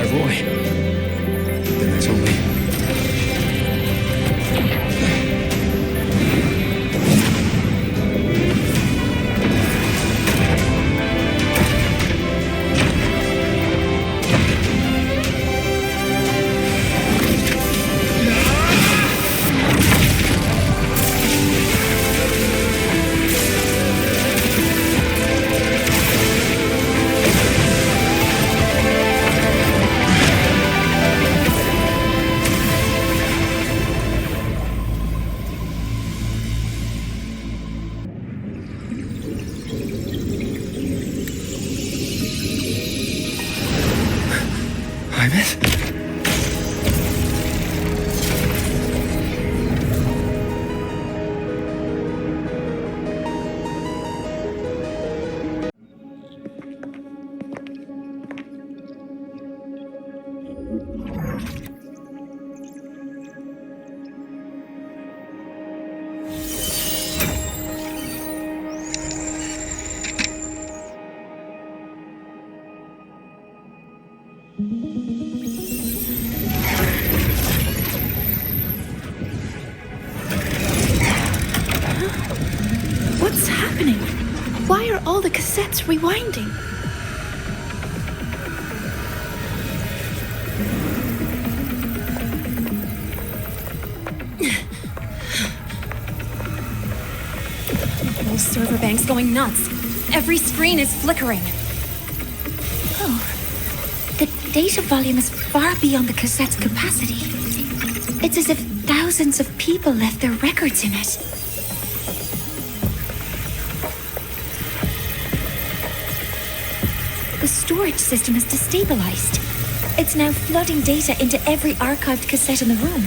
High Roy. Then there's only... What's happening? Why are all the cassettes rewinding? The whole server bank's going nuts. Every screen is flickering. Oh, the data volume is far beyond the cassette's capacity. It's as if thousands of people left their records in it. The storage system is destabilized. It's now flooding data into every archived cassette in the room.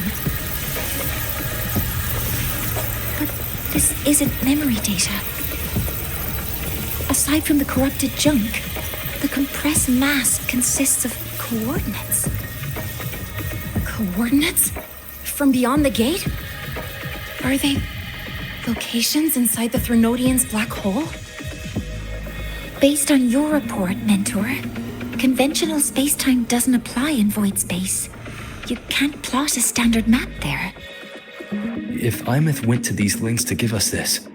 But this isn't memory data. Aside from the corrupted junk, the compressed mass consists of coordinates. Coordinates? From beyond the gate? Are they locations inside the Threnodian's black hole? Based on your report, Mentor, conventional space-time doesn't apply in void space. You can't plot a standard map there. If Imeth went to these links to give us this,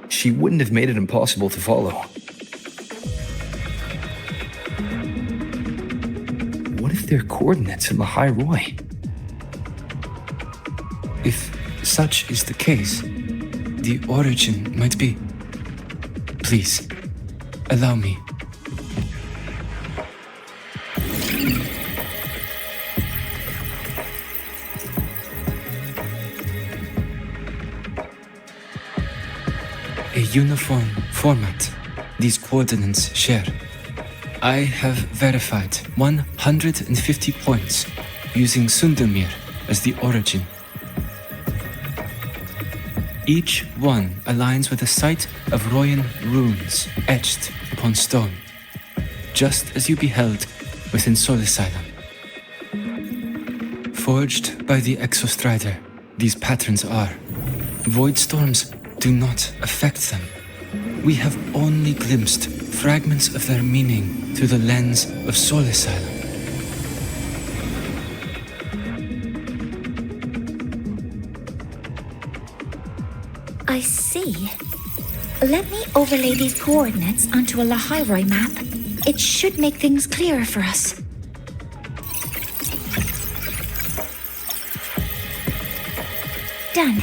she wouldn't have made it impossible to follow. What if they're coordinates in the High Roy? If such is the case, the origin might be... Please, allow me. A uniform format these coordinates share. I have verified 150 points using Sundermere as the origin. Each one aligns with a site of Royan runes etched upon stone, just as you beheld within Solisylum. Forged by the Exostrider, these patterns are. Void storms do not affect them. We have only glimpsed fragments of their meaning through the lens of Solisylum. I see. Let me overlay these coordinates onto a Lahairoi map. It should make things clearer for us. Done.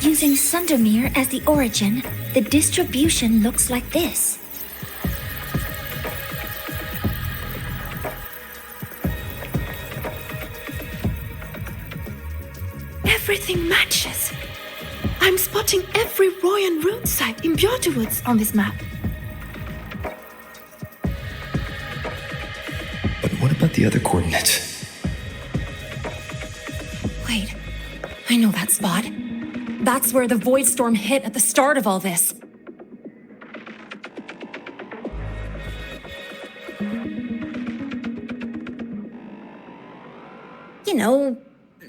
Using Sundermere as the origin, the distribution looks like this. Everything matches. I'm spotting every Royan rune site in Bjorderwoods on this map. But what about the other coordinates? Wait, I know that spot. That's where the void storm hit at the start of all this. You know,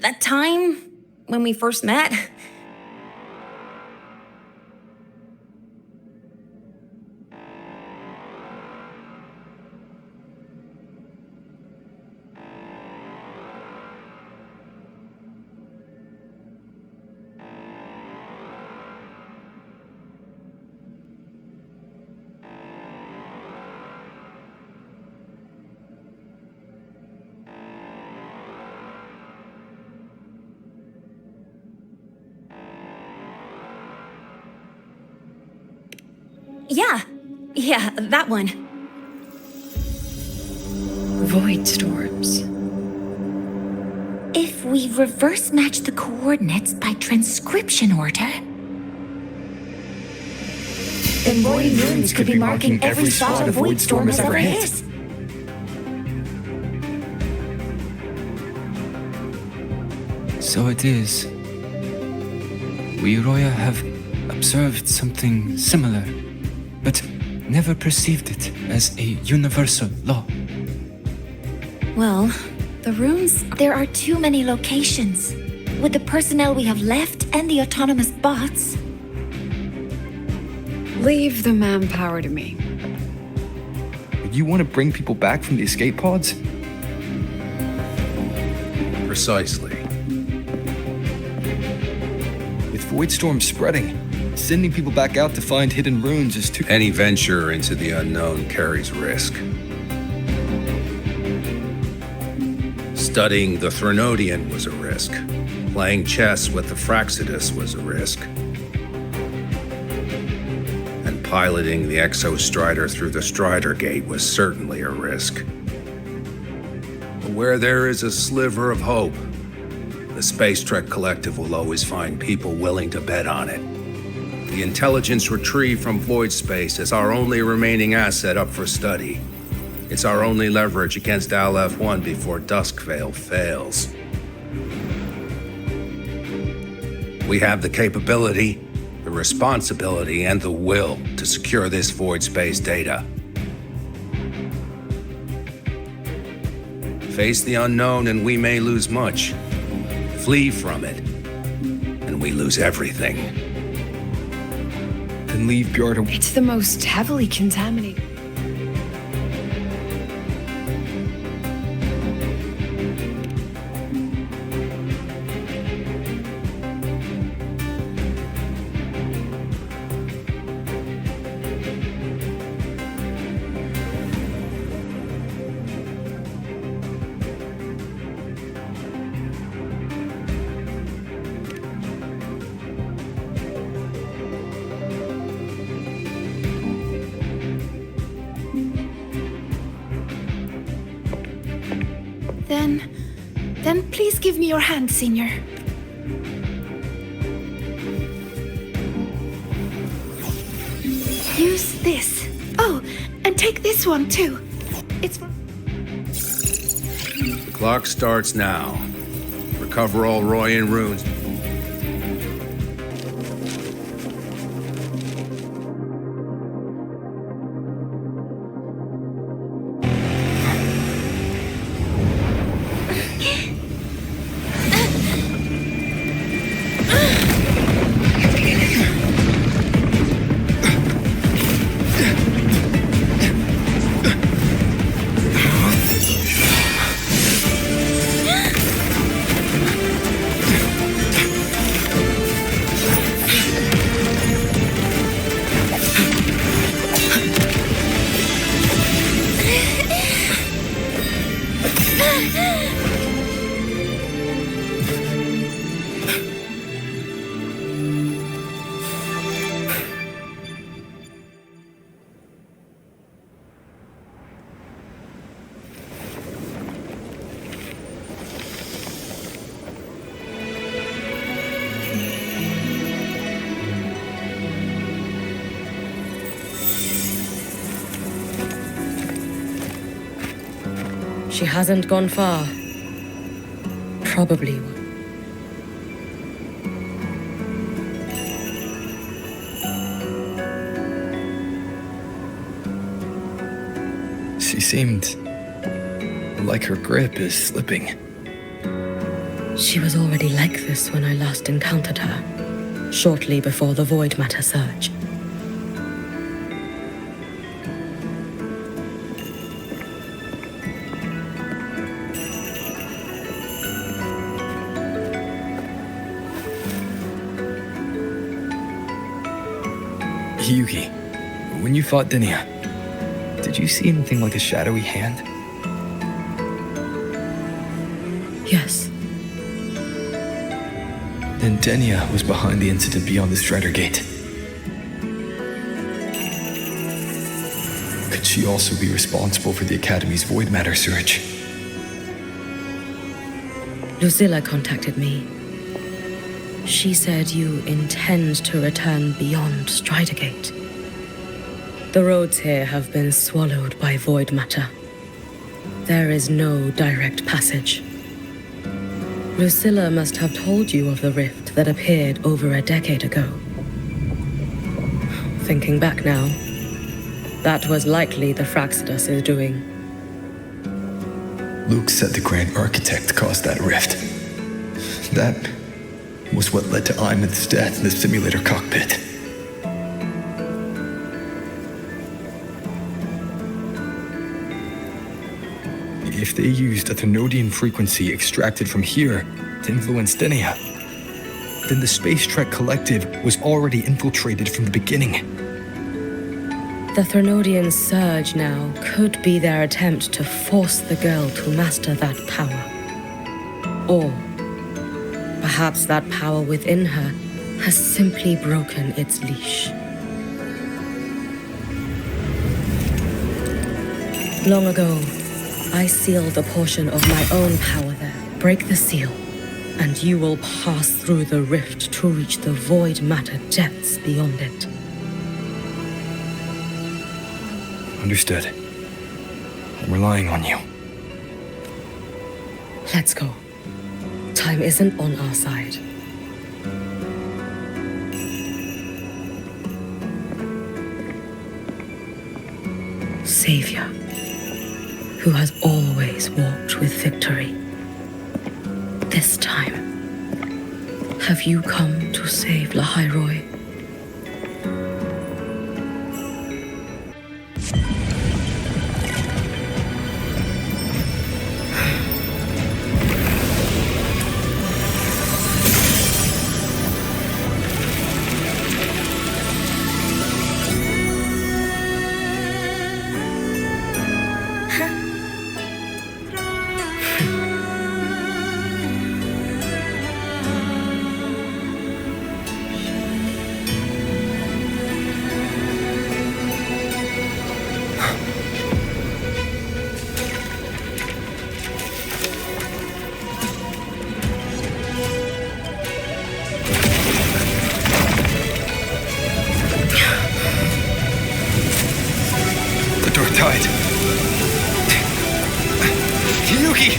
that time when we first met. Yeah, that one. Void storms. If we reverse match the coordinates by transcription order, then void runes could be marking every spot a void storm has ever hit. So it is. We Roya have observed something similar, but never perceived it as a universal law. Well, the runes... There are too many locations. With the personnel we have left and the autonomous bots, Leave the manpower to me. You want to bring people back from the escape pods? Precisely. With void storms spreading, sending people back out to find hidden runes is too... Any venture into the unknown carries risk. Studying the Threnodian was a risk. Playing chess with the Fraxidus was a risk. And piloting the Exostrider through the Strider Gate was certainly a risk. But where there is a sliver of hope, the Space Trek Collective will always find people willing to bet on it. The intelligence retrieved from void space is our only remaining asset up for study. It's our only leverage against Aleph-1 before Duskvale fails. We have the capability, the responsibility, and the will to secure this void space data. Face the unknown and we may lose much. Flee from it, and we lose everything. Then leave Bjarda... It's the most heavily contaminated. Then please give me your hand, Senior. Use this. Oh, and take this one too. It's... The clock starts now. Recover all Royan runes. She hasn't gone far. Probably. She seemed like her grip is slipping. She was already like this when I last encountered her, shortly before the Void Matter surge. Yuki, when you fought Denia, did you see anything like a shadowy hand? Yes. Then Denia was behind the incident beyond the Strider Gate. could she also be responsible for the Academy's void matter surge? Lucilla contacted me. She said you intend to return beyond Stridergate. The roads here have been swallowed by void matter. There is no direct passage. Lucilla must have told you of the rift that appeared over a decade ago. Thinking back now, that was likely the Fraxidus' doing. Luke said the Grand Architect caused that rift. That was what led to Imith's death in the simulator cockpit. If they used a Thenodian frequency extracted from here to influence Denia, then the Space Trek Collective was already infiltrated from the beginning. The Thenodian surge now could be their attempt to force the girl to master that power. Or perhaps that power within her has simply broken its leash. Long ago, I sealed a portion of my own power there. Break the seal, and you will pass through the rift to reach the void matter depths beyond it. Understood. I'm relying on you. Let's go. Time isn't on our side. Savior, who has always walked with victory. This time, have you come to save Lahairoi?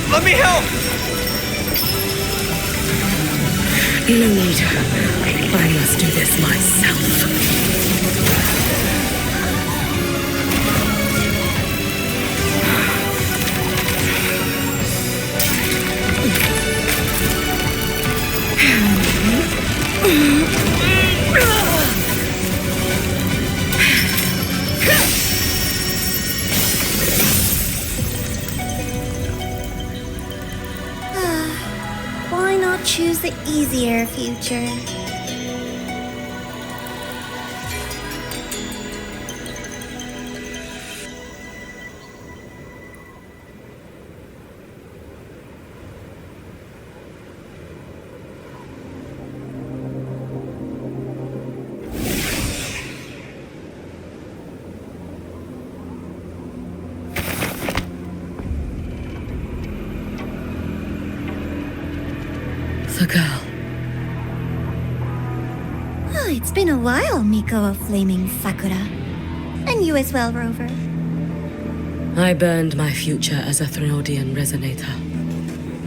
Let me help! No need. I must do this myself. Why not choose the easier future? The girl. Oh, it's been a while, Miko of Flaming Sakura. And you as well, Rover. I burned my future as a Thenodian resonator.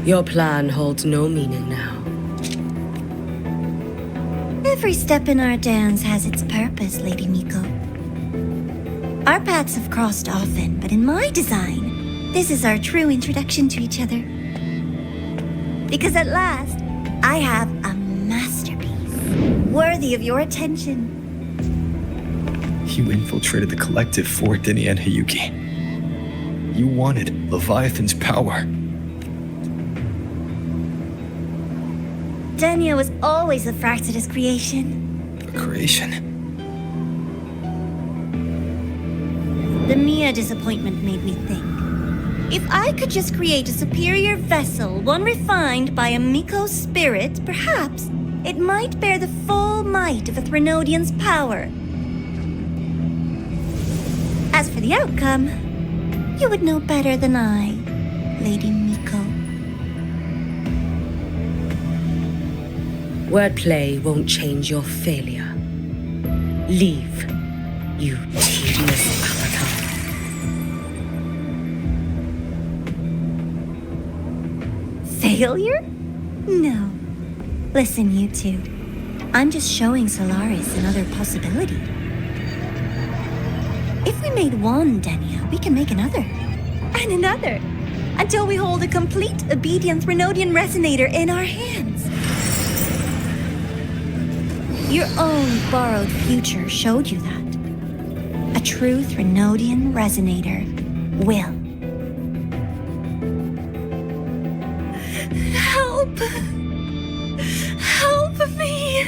Your plan holds no meaning now. Every step in our dance has its purpose, Lady Miko. Our paths have crossed often, but in my design, this is our true introduction to each other. Because at last, I have a masterpiece, worthy of your attention. You infiltrated the Collective for Denia and Hiyuki. You wanted Leviathan's power. Denia was always a Fraxidus creation. A creation? The Mia disappointment made me think. If I could just create a superior vessel, one refined by a Miko spirit, perhaps it might bear the full might of a Thenodian's power. As for the outcome, you would know better than I, Lady Miko. Wordplay won't change your failure. Leave, you tedious avatar. Failure? No. Listen, you two. I'm just showing Solaris another possibility. If we made one Denia, we can make another. And another. Until we hold a complete obedient Threnodian resonator in our hands. Your own borrowed future showed you that. A true Threnodian resonator will. Help! Help me!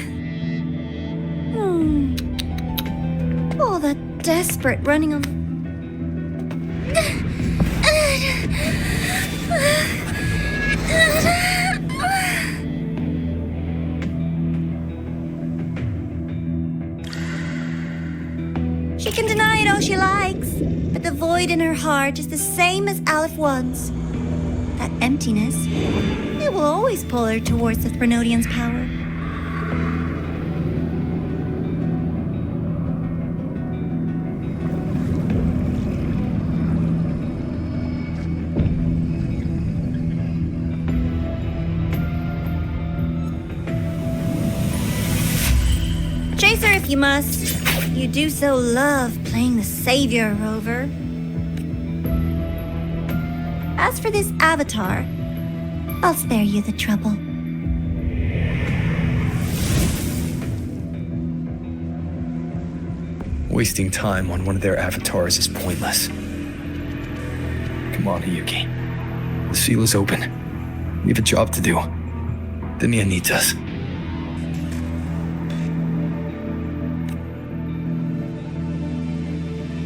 All that desperate running on. She can deny it all she likes, but the void in her heart is the same as Aleph One's. That emptiness, it will always pull her towards the Threnodian's power. Chase her if you must. You do so love playing the savior, Rover. As for this avatar, I'll spare you the trouble. Wasting time on one of their avatars is pointless. Come on, Hiyuki. The seal is open. We have a job to do. Denia needs us.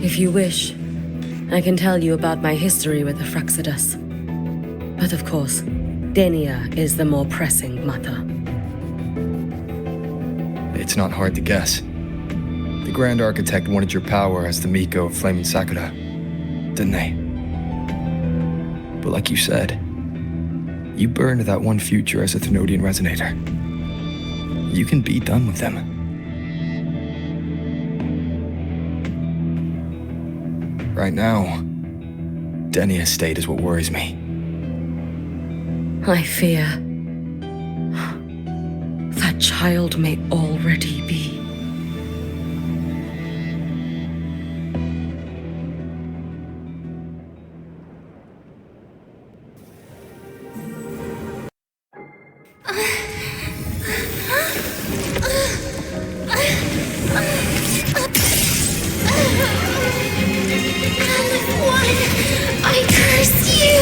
If you wish, I can tell you about my history with the Fraxidus. But of course, Denia is the more pressing matter. It's not hard to guess. The Grand Architect wanted your power as the Miko of Flaming Sakura, didn't they? But like you said, you burned that one future as a Thenodian resonator. You can be done with them. Right now, Denia's state is what worries me. I fear that child may already be. I curse you!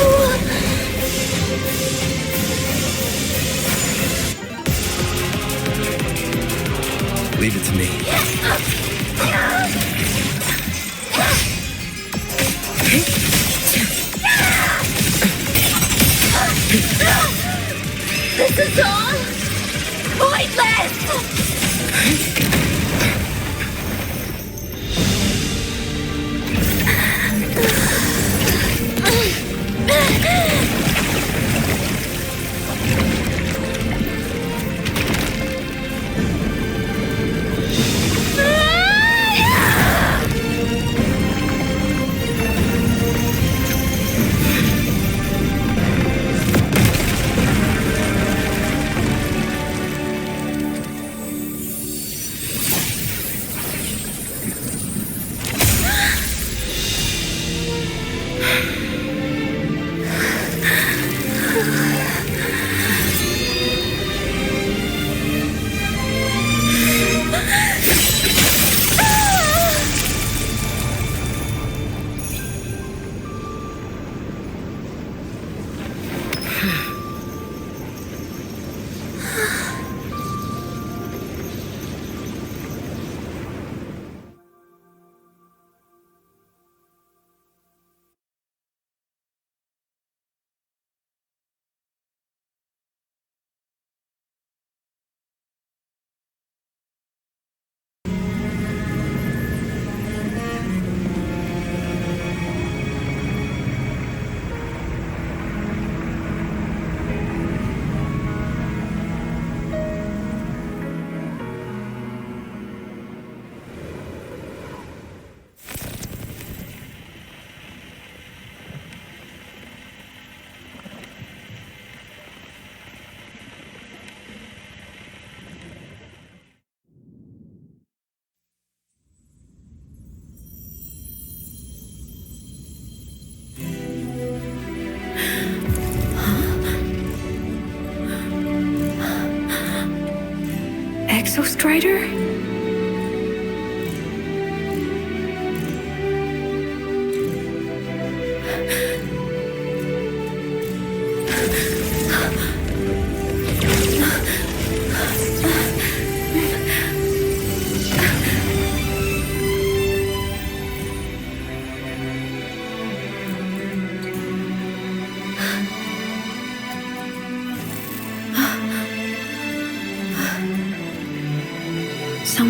Leave it to me. This is all pointless!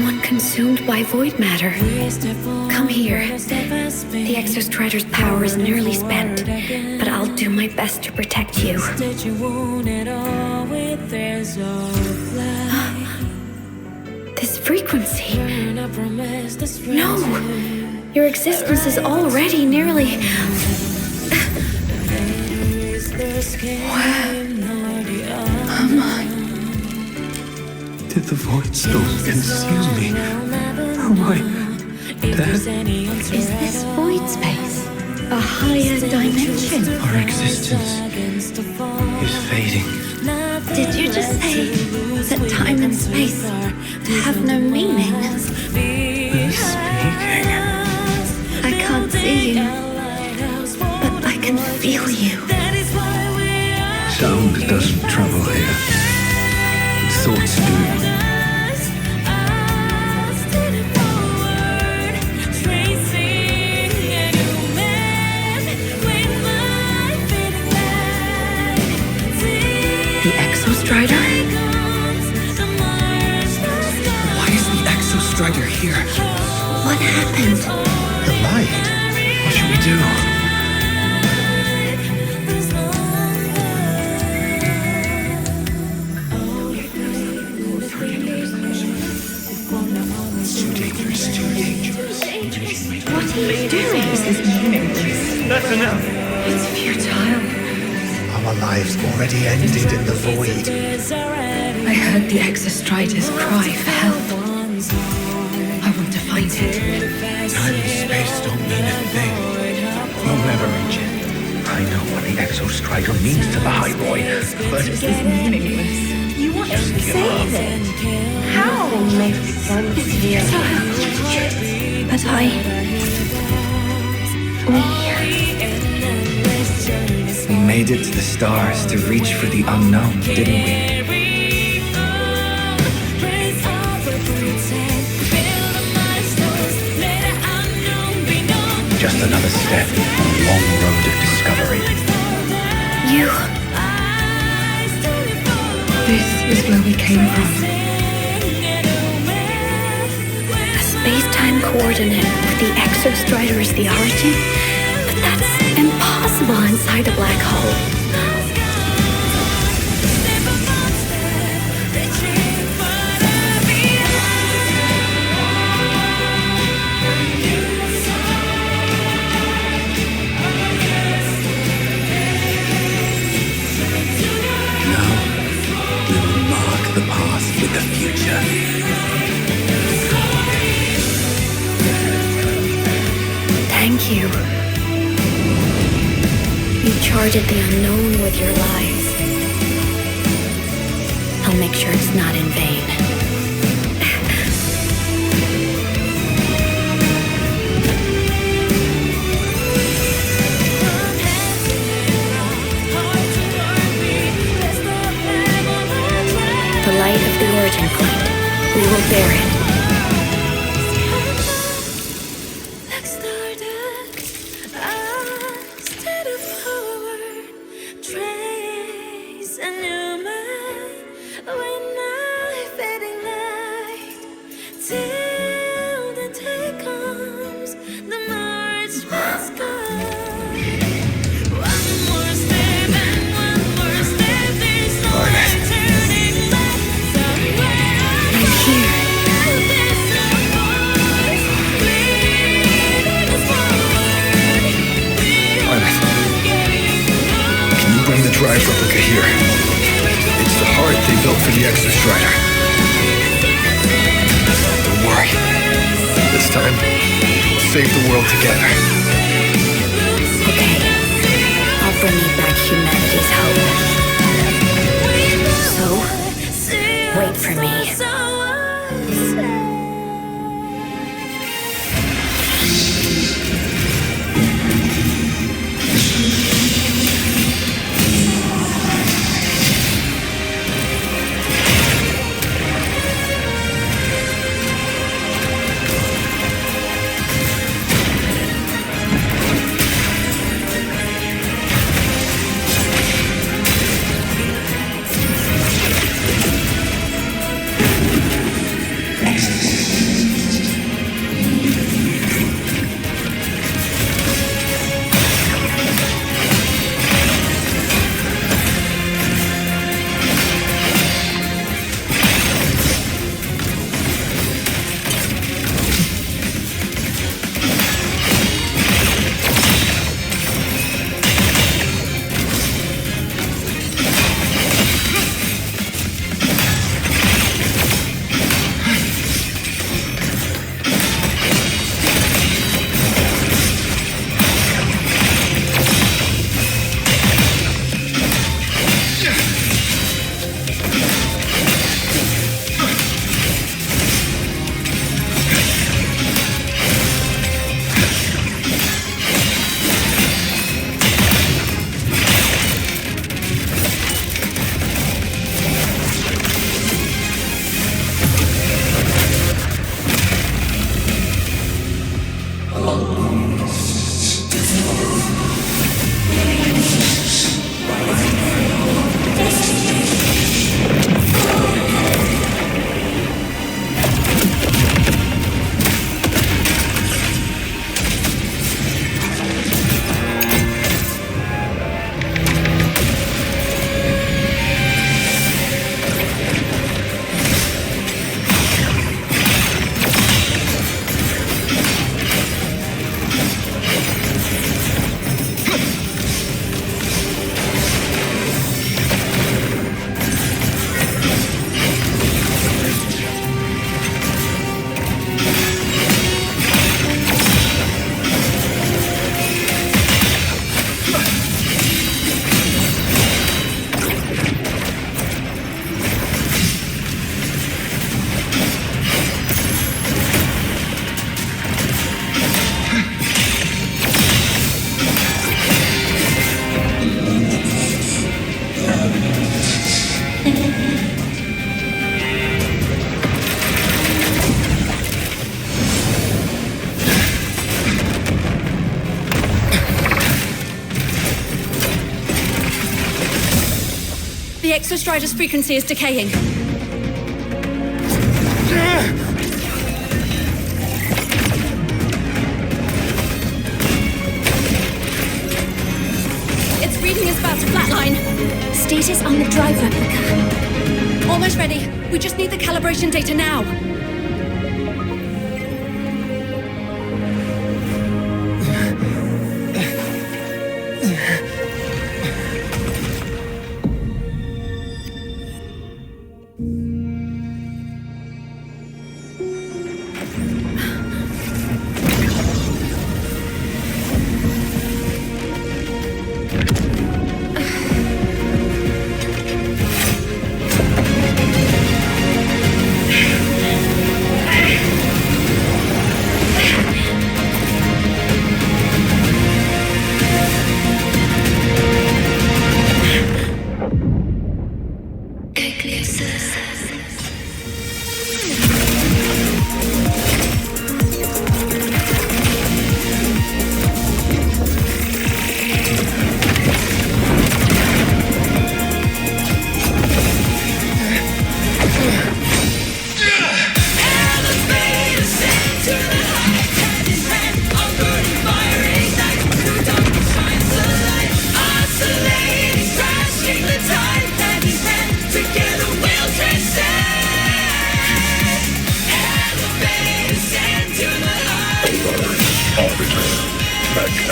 Someone consumed by void matter. Come here. The Exostrider's power is nearly spent, but I'll do my best to protect you. This frequency. No! Your existence is already nearly... Where am I? Did the void storm consume me? Am I dead? Is this void space a higher dimension? Our existence is fading. Did you just say that time and space have no meaning? Who's speaking? I can't see you, but I can feel you. Sound doesn't travel here. Thoughts do. The Exostrider? Why is the Exostrider here? What happened? The light. What should we do? What are you doing? This is meaningless. That's enough. It's futile. Our lives already ended in the void. I heard the Exostrider's cry for help. I want to find it. Time and space don't mean a thing. We'll never reach it. I know what the Exostrider means to the High Boy, but This is meaningless. You want to save it? How? It's futile. But we made it to the stars to reach for the unknown, didn't we? Just another step on a long road of discovery. You... This is where we came from. A space-time coordinate with the Exostrider is the origin? But that's impossible inside a black hole. The past with the future. Thank you. You charted the unknown with your lives. I'll make sure it's not in vain. The light of the origin point. We will bear it. Drive replica here. It's the heart they built for the Exostrider. Don't worry. This time, we'll save the world together. Okay. I'll bring you back humanity's hope. So, wait for me. Exostrider's frequency is decaying. Its reading is about to flatline. Status on the drive replica. Almost ready. We just need the calibration data now.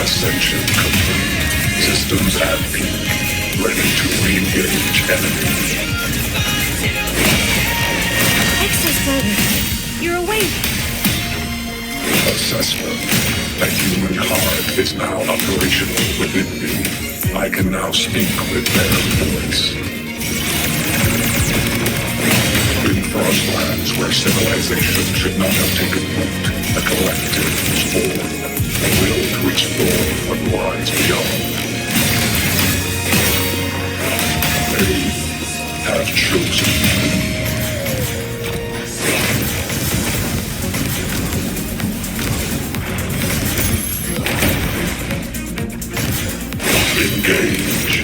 Ascension complete. Systems at peak. Ready to re-engage enemy. Exostrider, you're awake. Assessment. A human heart is now operational within me. I can now speak with their voice. In Frostlands, where civilization should not have taken root, a collective was born. A will to explore what lies beyond. They have chosen me. Engage.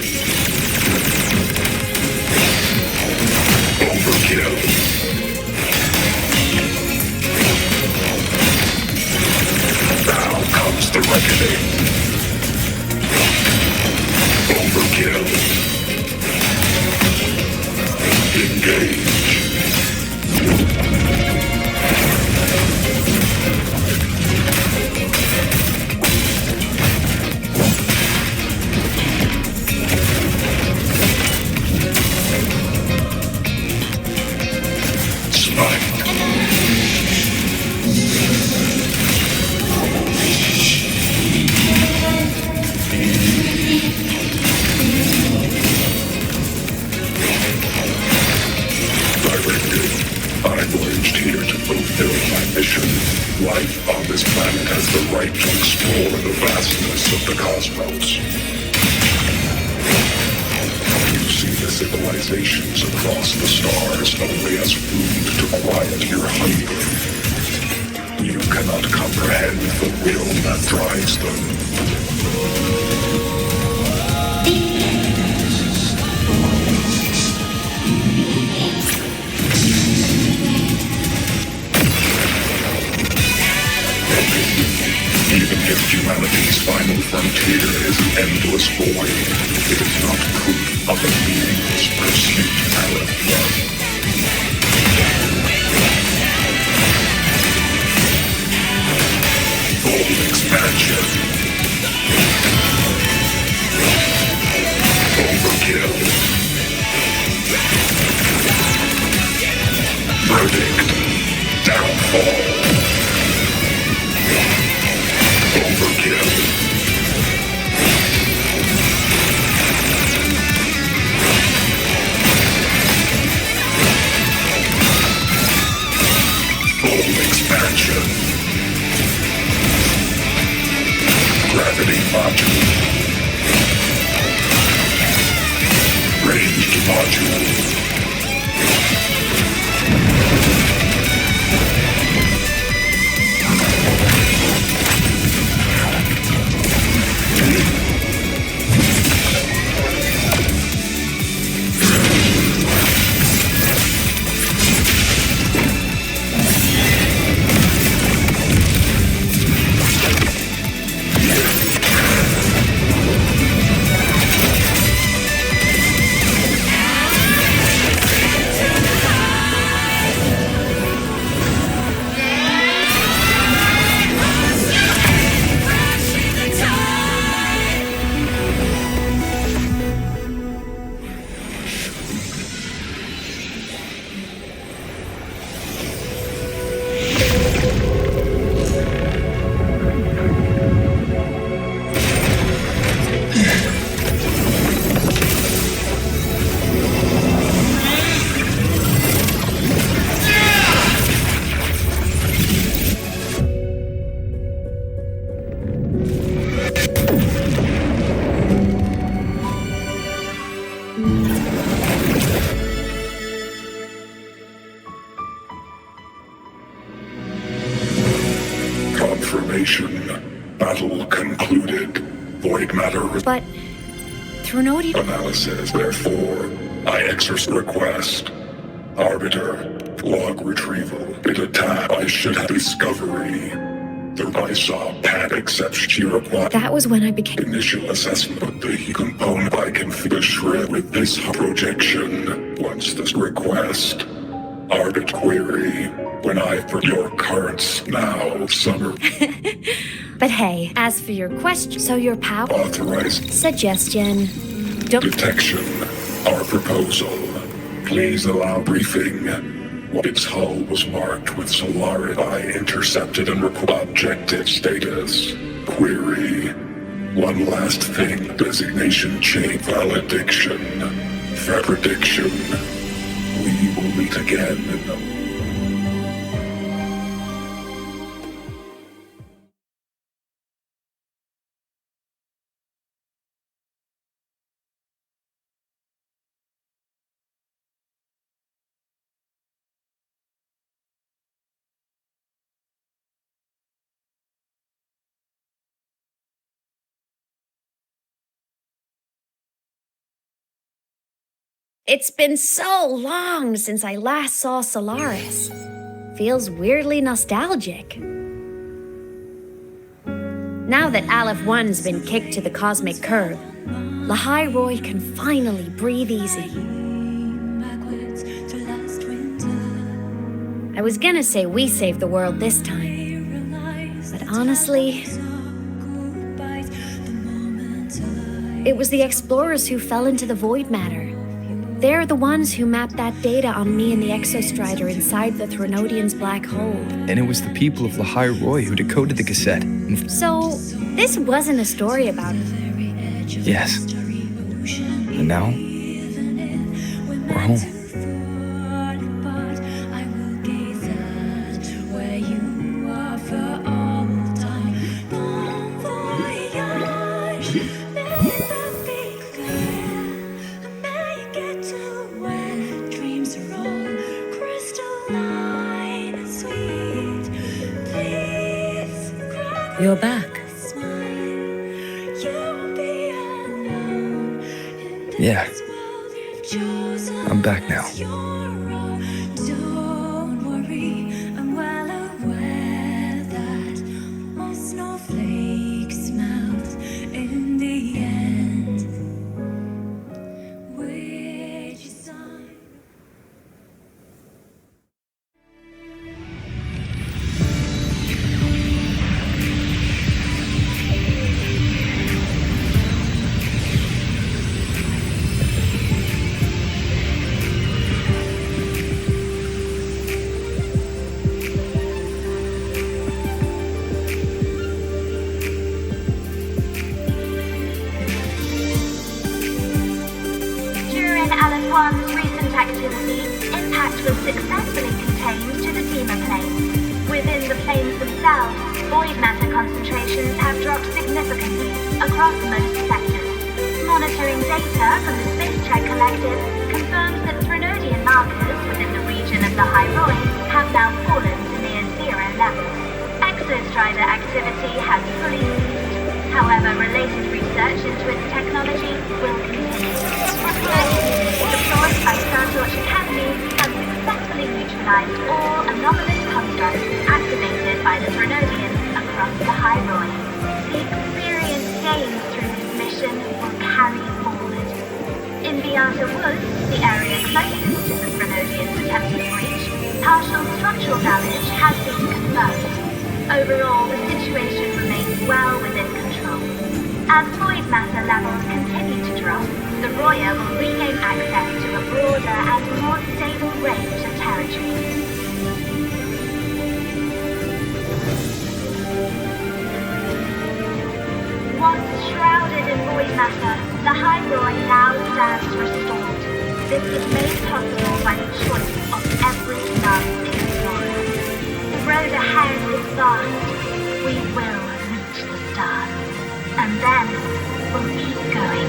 Overkill. Now comes the reckoning. Overkill. Engage. Life on this planet has the right to explore the vastness of the cosmos. You see the civilizations across the stars only as food to quiet your hunger. You cannot comprehend the will that drives them. Even if humanity's final frontier is an endless void, it is not proof of a meaningless pursuit talent run. Full expansion. Overkill. Verdict. Downfall. Overkill. Full expansion. Gravity module. Ranged module. Confirmation. Battle concluded. Void matter But Threnodian... analysis. Therefore, I exercise request. Arbiter. Log retrieval. Bit attack. I should have discovery. The I saw Pat accept she required. That was when I became... Initial assessment of the component. I can finish shred with this projection. Once this request. Arbit query. When I for your currents now summer. But hey, as for your question, so your power... Authorized. Suggestion. Don't... Detection. Our proposal. Please allow briefing. Its hull was marked with Solaris. I intercepted and record objective status. Query. One last thing. Designation chain valediction. Fair prediction. We will meet again in the... It's been so long since I last saw Solaris. Feels weirdly nostalgic. Now that Aleph 1's been kicked to the cosmic curb, Lahai Roy can finally breathe easy. I was gonna say we saved the world this time, but honestly, it was the explorers who fell into the void matter. They're the ones who mapped that data on me and the Exostrider inside the Threnodian's black hole. And it was the people of Lahai Roy who decoded the cassette. So, this wasn't a story about it. Yes. And now, we're home. You're back. Yeah. I'm back now. Don't worry, I'm well aware that all snowflakes melt in the end. Which side? Aleph 1's recent activity, impact was successfully contained to the Dema plane. Within the planes themselves, void matter concentrations have dropped significantly across most sectors. Monitoring data from the Space Trek Collective confirms that Threnodian markers within the region of the High Roy have now fallen to near zero levels. Exostrider activity has fully ceased. However, related research into its technology will continue. Deployed by Startorch Academy has successfully neutralized all anomalous constructs activated by the Threnodians across the High Roy. The experience gained through this mission will carry forward. In Beata Woods, the area closest to the Threnodians' attempted breach, partial structural damage has been confirmed. Overall, the situation remains well within control. As void matter levels continue to drop, the Roya will regain access to a broader and more stable range of territory. Once shrouded in void matter, the High Roy now stands restored. This is made possible by the choice of every last explorer. The road ahead is vast. We will reach the stars. And then we'll keep going.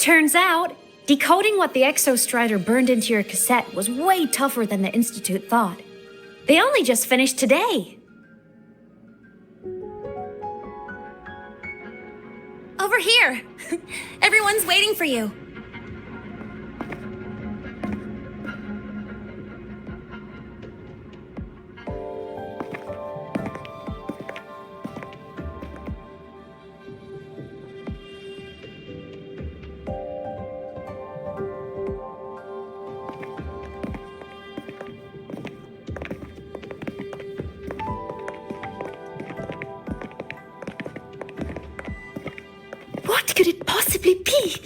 Turns out, decoding what the Exostrider burned into your cassette was way tougher than the Institute thought. They only just finished today. Over here! Everyone's waiting for you. What could it possibly be?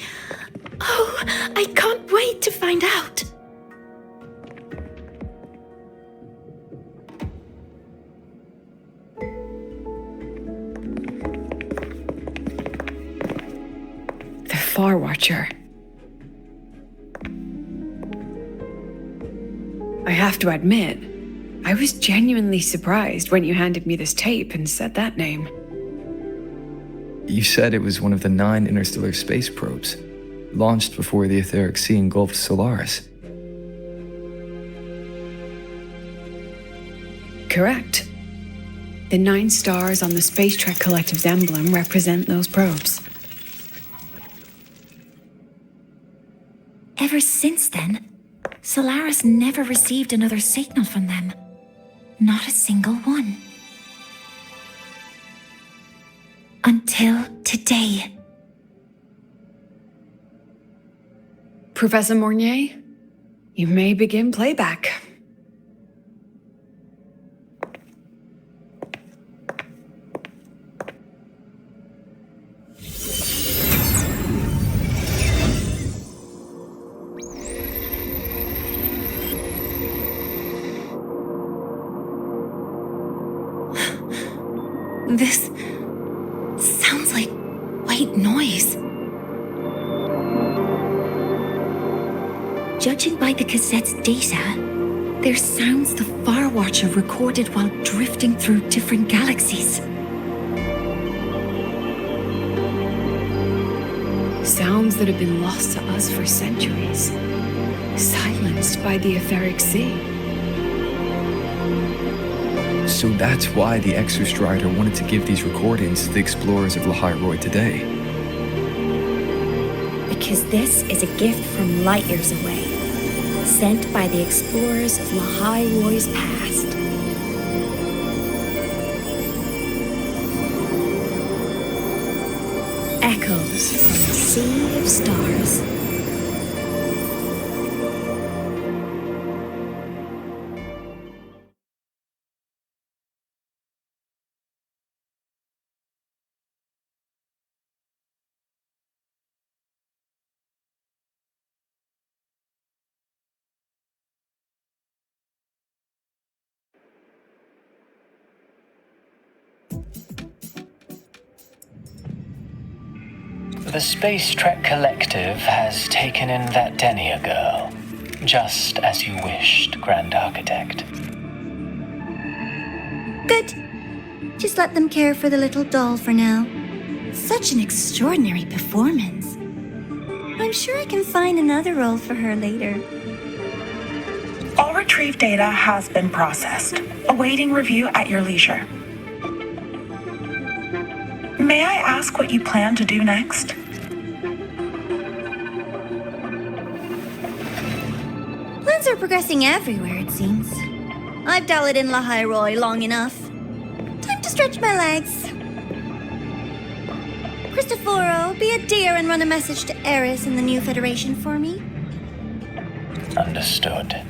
Oh, I can't wait to find out. The Far Watcher. I have to admit, I was genuinely surprised when you handed me this tape and said that name. You said it was one of the 9 interstellar space probes, launched before the etheric sea engulfed Solaris. Correct. The 9 stars on the Space Trek Collective's emblem represent those probes. Ever since then, Solaris never received another signal from them. Not a single one. Until today. Professor Mornier, you may begin playback. This sounds like white noise. Judging by the cassette's data, they're sounds the Far Watcher recorded while drifting through different galaxies. Sounds that have been lost to us for centuries, silenced by the etheric sea. So that's why the Exostrider wanted to give these recordings to the explorers of Lahai today. Because this is a gift from light years away, sent by the explorers of Lahai Roy's past. Echoes from the sea of stars. The Space Trek Collective has taken in that Denia girl, just as you wished, Grand Architect. Good. Just let them care for the little doll for now. Such an extraordinary performance. I'm sure I can find another role for her later. All retrieved data has been processed, awaiting review at your leisure. May I ask what you plan to do next? Plans are progressing everywhere, it seems. I've dallied in Lahai Roy long enough. Time to stretch my legs. Cristoforo, be a dear and run a message to Eris and the new Federation for me. Understood.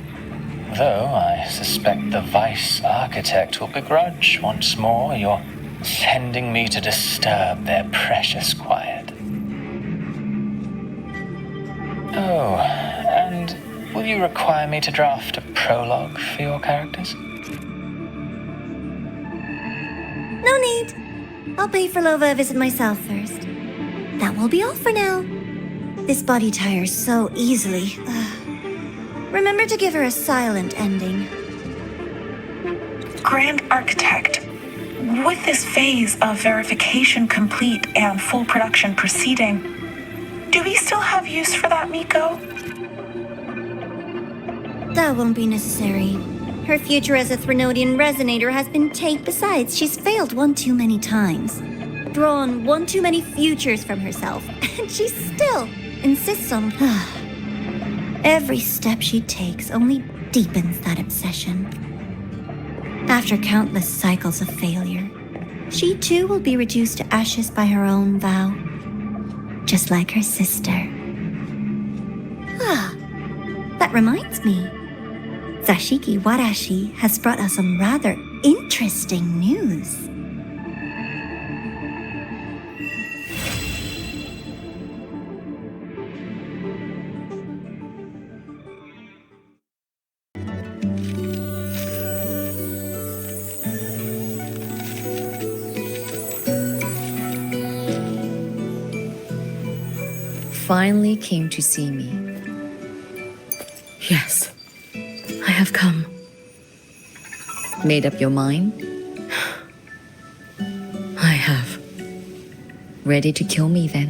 Though I suspect the Vice Architect will begrudge once more your sending me to disturb their precious quiet. Oh, and will you require me to draft a prologue for your characters? No need. I'll pay for Lova a visit myself first. That will be all for now. This body tires so easily. Remember to give her a silent ending. Grand Architect, with this phase of verification complete and full production proceeding, Do we still have use for that, Miko? That won't be necessary. Her future as a Threnodian resonator has been taken. Besides, she's failed one too many times. Drawn one too many futures from herself. And she still insists on... Every step she takes only deepens that obsession. After countless cycles of failure, she too will be reduced to ashes by her own vow. Just like her sister. That reminds me. Zashiki Warashi has brought us some rather interesting news. Finally came to see me. Yes, I have come. Made up your mind? I have. Ready to kill me then?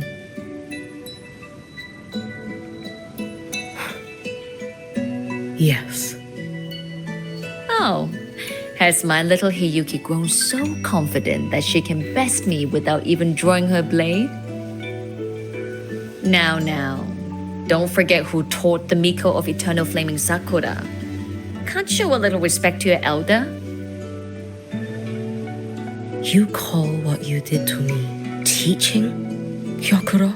Yes. Oh, has my little Hiyuki grown so confident that she can best me without even drawing her blade? Now, don't forget who taught the Miko of Eternal Flaming Sakura. Can't show a little respect to your elder? You call what you did to me teaching, Hyakura?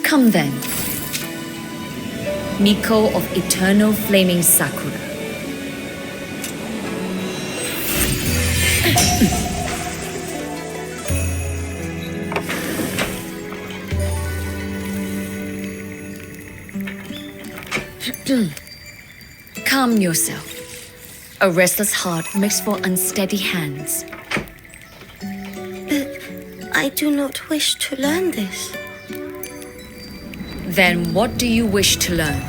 Come then. Miko of Eternal Flaming Sakura. Calm yourself. A restless heart makes for unsteady hands. But I do not wish to learn this. Then what do you wish to learn?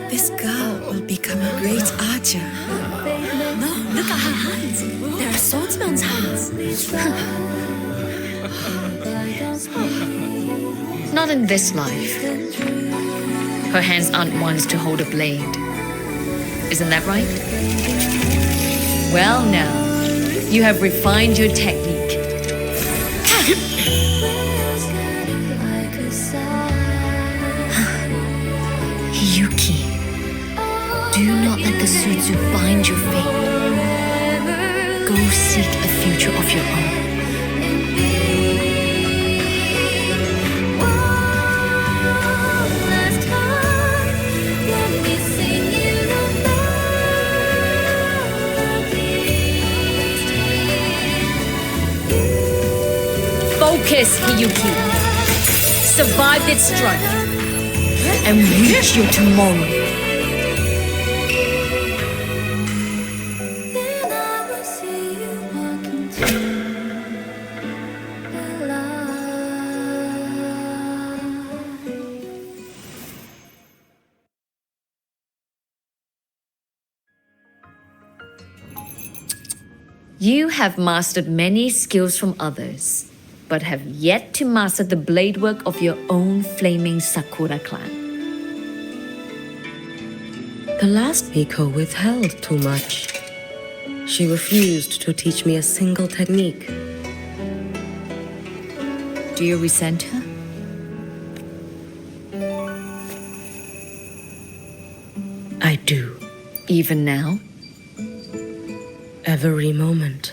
This girl will become a great archer. No, look at her hands. They are swordsman's hands. Not in this life. Her hands aren't ones to hold a blade. Isn't that right? Well now, you have refined your technique. Hiyuki, do not let the Sutsu bind your fate. Go seek a future of your own. Focus, Hiyuki. Survive this strife and reach your tomorrow. You have mastered many skills from others, but have yet to master the blade work of your own flaming Sakura clan. The last Miko withheld too much. She refused to teach me a single technique. Do you resent her? I do. Even now? Every moment.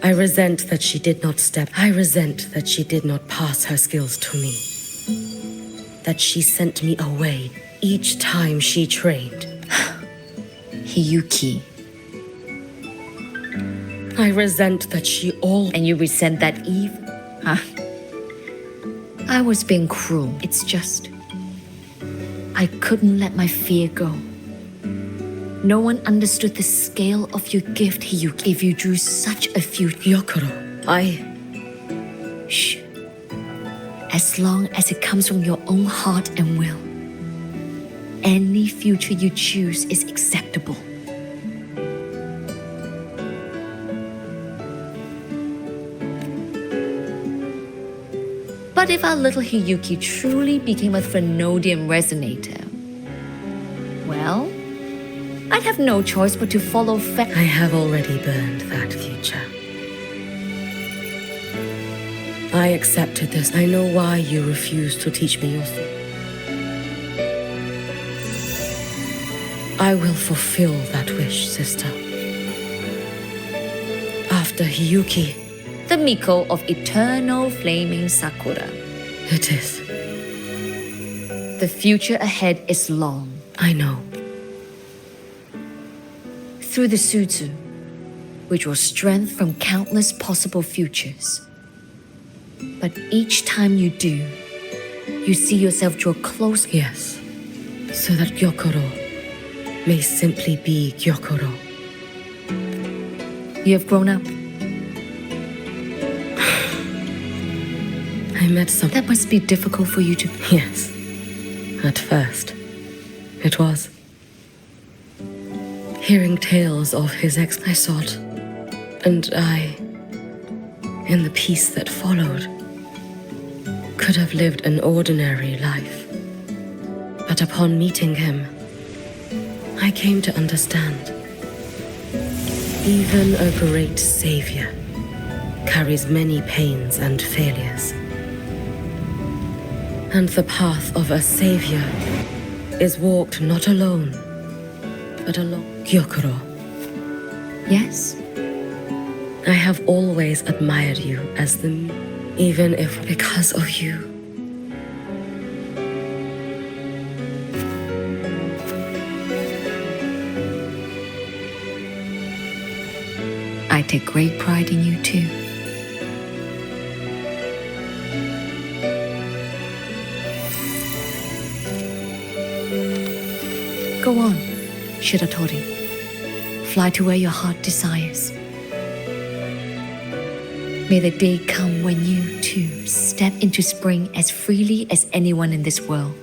I resent that she did not step. I resent that she did not pass her skills to me. That she sent me away each time she trained. Hiyuki. I resent that she And you resent that Eve? Huh? I was being cruel. It's just... I couldn't let my fear go. No one understood the scale of your gift, Hiyuki, if you drew such a future. Gyokuro, Shh. As long as it comes from your own heart and will, any future you choose is acceptable. But if our little Hiyuki truly became a Threnodian resonator, well, I'd have no choice but to follow I have already burned that future. I accepted this. I know why you refused to teach me your thought. I will fulfill that wish, sister. After Hiyuki, the Miko of eternal flaming Sakura. It is. The future ahead is long. I know. Through the Suzu, which will strength from countless possible futures. But each time you do, you see yourself draw close. Yes, so that Gyokuro may simply be Gyokuro. You have grown up. I met some... That must be difficult for you to... Yes, at first, it was. Hearing tales of his I sought, and I, in the peace that followed, could have lived an ordinary life. But upon meeting him, I came to understand. Even a great savior carries many pains and failures. And the path of a savior is walked not alone, but along. Gyokuro. Yes? I have always admired you as even if because of you. I take great pride in you too. Go on, Shiratori. Fly to where your heart desires. May the day come when you, too, step into spring as freely as anyone in this world.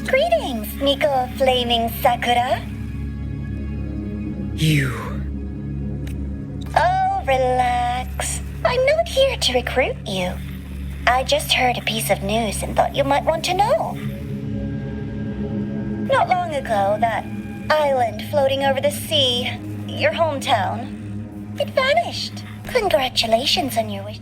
Greetings, Miko of Flaming Sakura. You. Oh, relax. I'm not here to recruit you. I just heard a piece of news and thought you might want to know. Not long ago, that island floating over the sea, your hometown, it vanished. Congratulations on your wish.